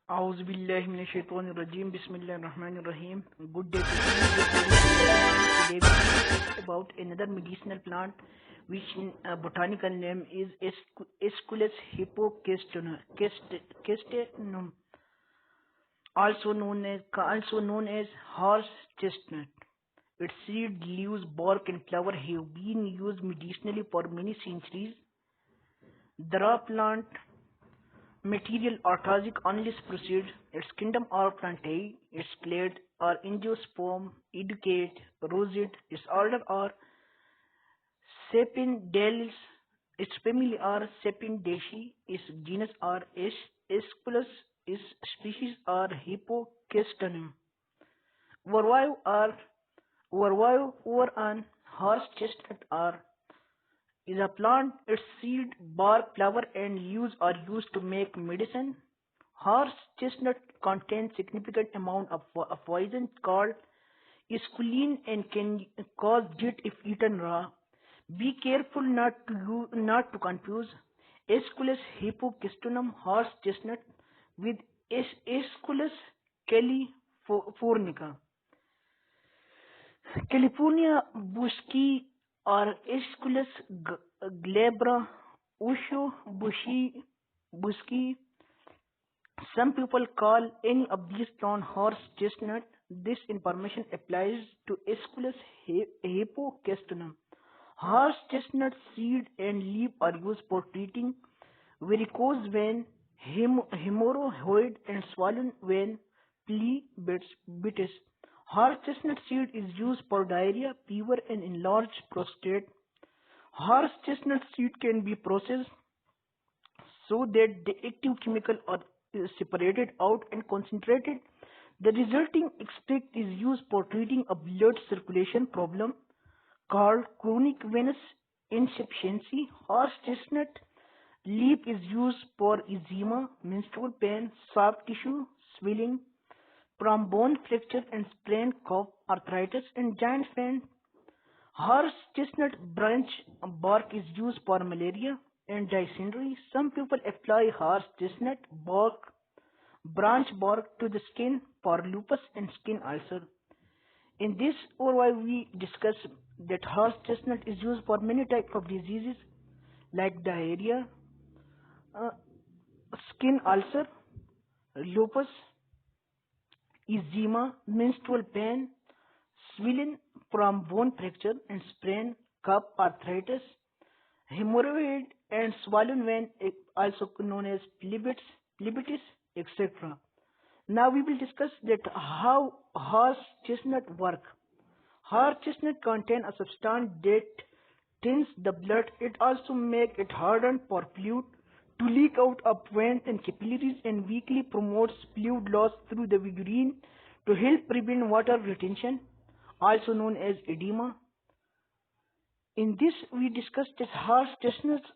Auzubillahiminashaitanirrajim. Bismillahirrahmanirrahim. Good day to you. Today we discuss about another medicinal plant which in botanical name is Aesculus hippocastanum, also known as horse chestnut. Its seed, leaves, bark and flower have been used medicinally for many centuries. The raw plant material Arcasic unless proceed, its kingdom are plantae, its clade are angiosperm, educate, roseate, its order are Sapindalis, its family are Sapindaceae, its genus are Aesculus, its species are Hippocastanum. Overview are overview over an horse chestnut are is a plant. Its seed, bark, flower, and leaves are used to make medicine. Horse chestnut contains significant amount of a poison called squalene and can cause death if eaten raw. Be careful not to confuse Aesculus hippocastanum horse chestnut with Aesculus californica. California bushy or Aesculus glabra, Usho bushy. Some people call any of these plants horse chestnut. This information applies to Aesculus hippocastanum. Horse chestnut seed and leaf are used for treating varicose vein, hemorrhoid, and swollen vein phlebitis. Horse chestnut seed is used for diarrhea, fever, and enlarged prostate. Horse chestnut seed can be processed so that the active chemical are separated out and concentrated. The resulting extract is used for treating a blood circulation problem called chronic venous insufficiency. Horse chestnut leaf is used for eczema, menstrual pain, soft tissue swelling from bone fracture and sprain cough, arthritis, and joint pain. Horse chestnut branch bark is used for malaria and dysentery. Some people apply horse chestnut branch bark to the skin for lupus and skin ulcer. In this overview, we discuss that horse chestnut is used for many types of diseases like diarrhea, uh, skin ulcer, lupus, eczema, menstrual pain, swelling from bone fracture and sprain, cough, arthritis, hemorrhoid, and swollen vein, also known as phlebitis, etc. Now we will discuss that how horse chestnut work. Horse chestnut contain a substance that thins the blood. It also make it hardened for fluid to leak out of veins and capillaries, and weakly promotes fluid loss through the urine to help prevent water retention, also known as edema. In this, we discussed that horse chestnuts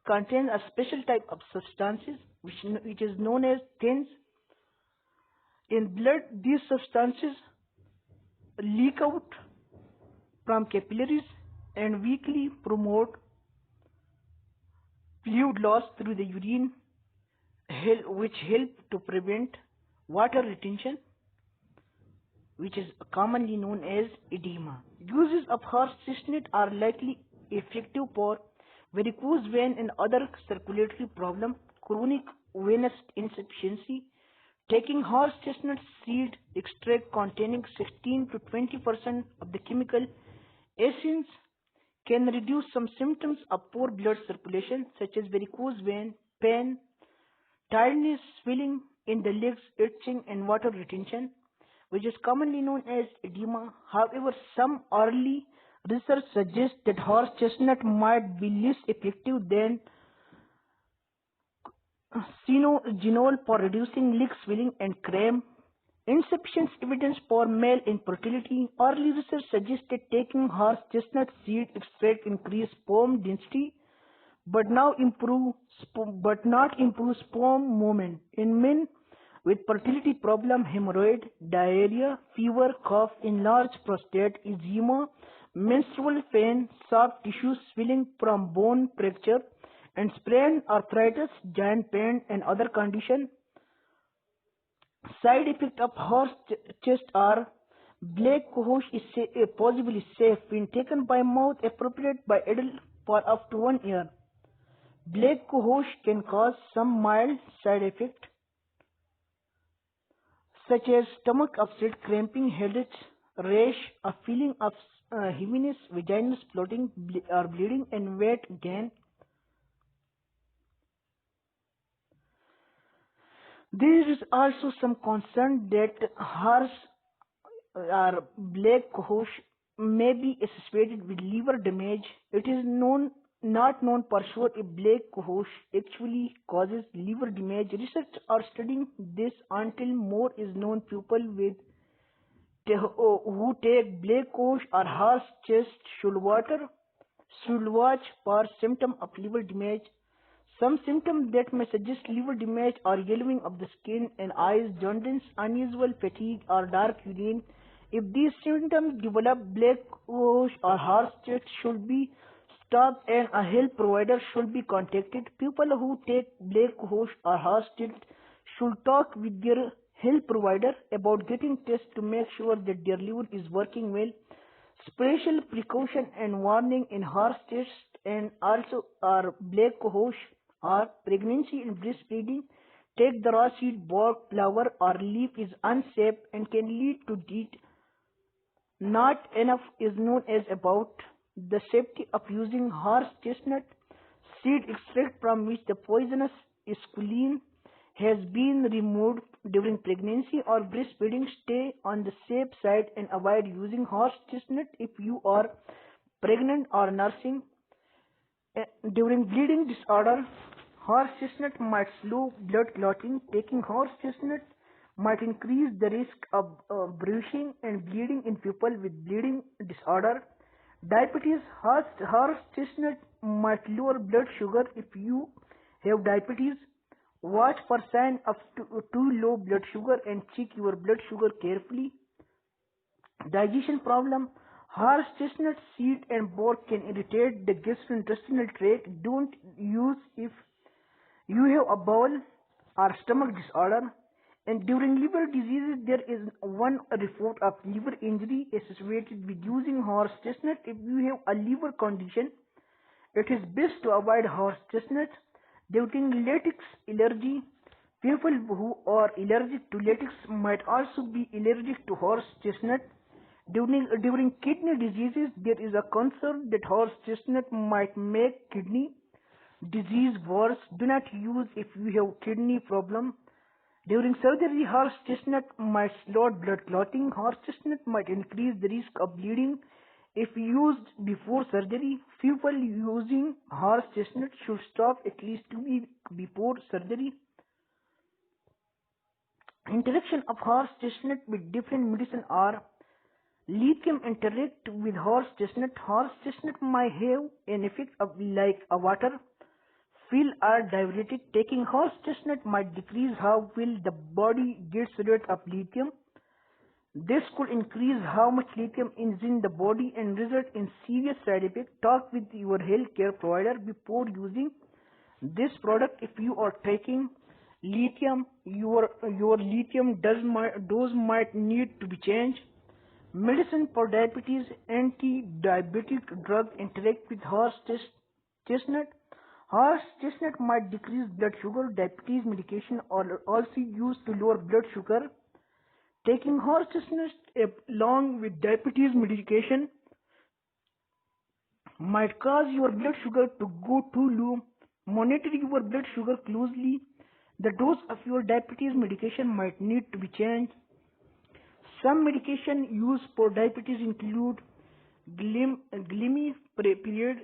contain a special type of substances which is known as thins. In blood, these substances leak out from capillaries and weakly promote fluid loss through the urine, which help to prevent water retention, which is commonly known as edema. Uses of horse chestnut are likely effective for varicose vein and other circulatory problems, chronic venous insufficiency. Taking horse chestnut seed extract containing 16 to 20% of the chemical essence can reduce some symptoms of poor blood circulation such as varicose vein, pain, tiredness, swelling in the legs, itching, and water retention, which is commonly known as edema. However, some early research suggests that horse chestnut might be less effective than Cenogenol for reducing leg swelling and cramp. Insufficient evidence for male infertility. Early research suggested taking horse chestnut seed extract increase sperm density, but not improve sperm movement in men with fertility problem, hemorrhoid, diarrhea, fever, cough, enlarged prostate, eczema, menstrual pain, soft tissue swelling from bone fracture, and sprain, arthritis, joint pain, and other condition. Side effects of horse chest are black cohosh is possibly safe when taken by mouth, appropriate by adult for up to 1 year. Black cohosh can cause some mild side effects such as stomach upset, cramping, headache, rash, a feeling of heaviness, vaginal bloating or bleeding, and weight gain. There is also some concern that horse or black cohosh may be associated with liver damage. It is not known for sure if black cohosh actually causes liver damage. Research are studying this until more is known. People who take black cohosh or horse chest should watch for symptoms of liver damage. Some symptoms that may suggest liver damage are yellowing of the skin and eyes, jaundice, unusual fatigue, or dark urine. If these symptoms develop, black cohosh or horse chest should be stopped and a health provider should be contacted. People who take black cohosh or horse chest should talk with their health provider about getting tests to make sure that their liver is working well. Special precaution and warning in horse chest and also are black cohosh or pregnancy and breastfeeding. Take the raw seed, bark, flower or leaf is unsafe and can lead to death. Not enough is known as about the safety of using horse chestnut seed extract from which the poisonous squalene has been removed during pregnancy or breastfeeding. Stay on the safe side and avoid using horse chestnut if you are pregnant or nursing. During bleeding disorder, horse chestnut might slow blood clotting. Taking horse chestnut might increase the risk of bruising and bleeding in people with bleeding disorder. Diabetes, horse chestnut might lower blood sugar if you have diabetes. Watch for signs of too low blood sugar and check your blood sugar carefully. Digestion problem. Horse chestnut seed and bark can irritate the gastrointestinal tract. Don't use if you have a bowel or stomach disorder. And during liver diseases, there is one report of liver injury associated with using horse chestnut. If you have a liver condition, it is best to avoid horse chestnut. During latex allergy, people who are allergic to latex might also be allergic to horse chestnut. During kidney diseases, there is a concern that horse chestnut might make kidney disease worse. Do not use if you have kidney problem. During surgery, horse chestnut might slow blood clotting. Horse chestnut might increase the risk of bleeding if used before surgery. People using horse chestnut should stop at least 2 weeks before surgery. Interaction of horse chestnut with different medicine are lithium interact with horse chestnut. Horse chestnut might have an effect of like a water feel or diuretic. Taking horse chestnut might decrease how well the body gets rid of lithium. This could increase how much lithium is in the body and result in serious side effects. Talk with your healthcare provider before using this product. If you are taking lithium, your lithium dose might need to be changed. Medicine for diabetes, anti-diabetic drug interact with horse chestnut. Horse chestnut might decrease blood sugar. Diabetes medication are also used to lower blood sugar. Taking horse chestnut along with diabetes medication might cause your blood sugar to go too low. Monitor your blood sugar closely. The dose of your diabetes medication might need to be changed. Some medication used for diabetes include glimepiride,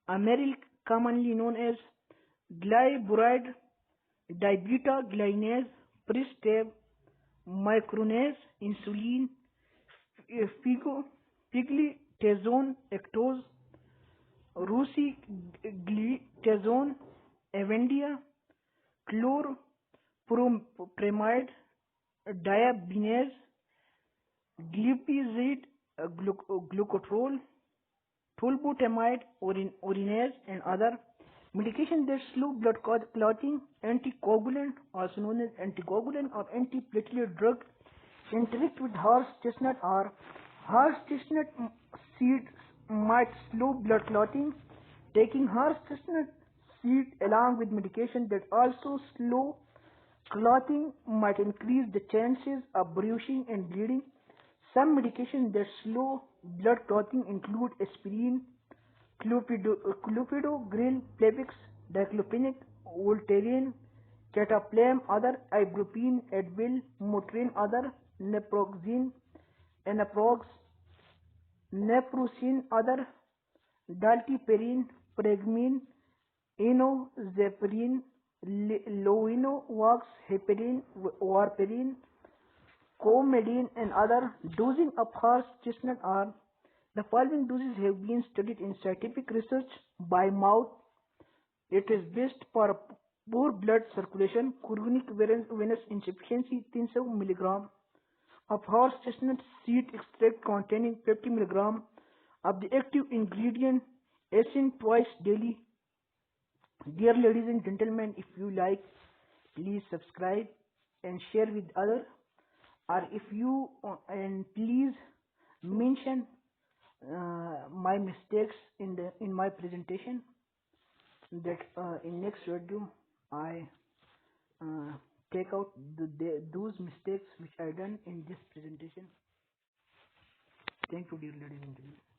Amaryl, commonly known as glyburide, dibutaglinase, Pristab, micronase, insulin, pioglitazone, actose, rosiglitazone, Avendia, chlorpheniramide, diabinase, glipizide, glucotrol, tolbutamide, urinase, and other. Medication that slow blood clotting, anticoagulant, also known as anticoagulant or antiplatelet drug, interact with horse chestnut or horse chestnut seeds might slow blood clotting. Taking horse chestnut seed along with medication that also slow clotting might increase the chances of bruising and bleeding. Some medications that slow blood clotting include aspirin, clopidogrel, Plavix, diclofenac, Voltaren, cataplam, other ibuprofen, Advil, Motrin, other naproxen, anaprox, naproxen, other dalteparin, pregmin, enoxaparin, lovenox, heparin, warfarin, comedine, and other. Dosing of horse chestnut are the following doses have been studied in scientific research by mouth. It is best for poor blood circulation. Chronic venous insufficiency 300 mg of horse chestnut seed extract containing 50 mg of the active ingredient acin twice daily. Dear ladies and gentlemen, if you like, please subscribe and share with others. Or if you and please mention my mistakes in my presentation, that in next video I uh, take out those mistakes which I done in this presentation. Thank you, dear ladies and gentlemen.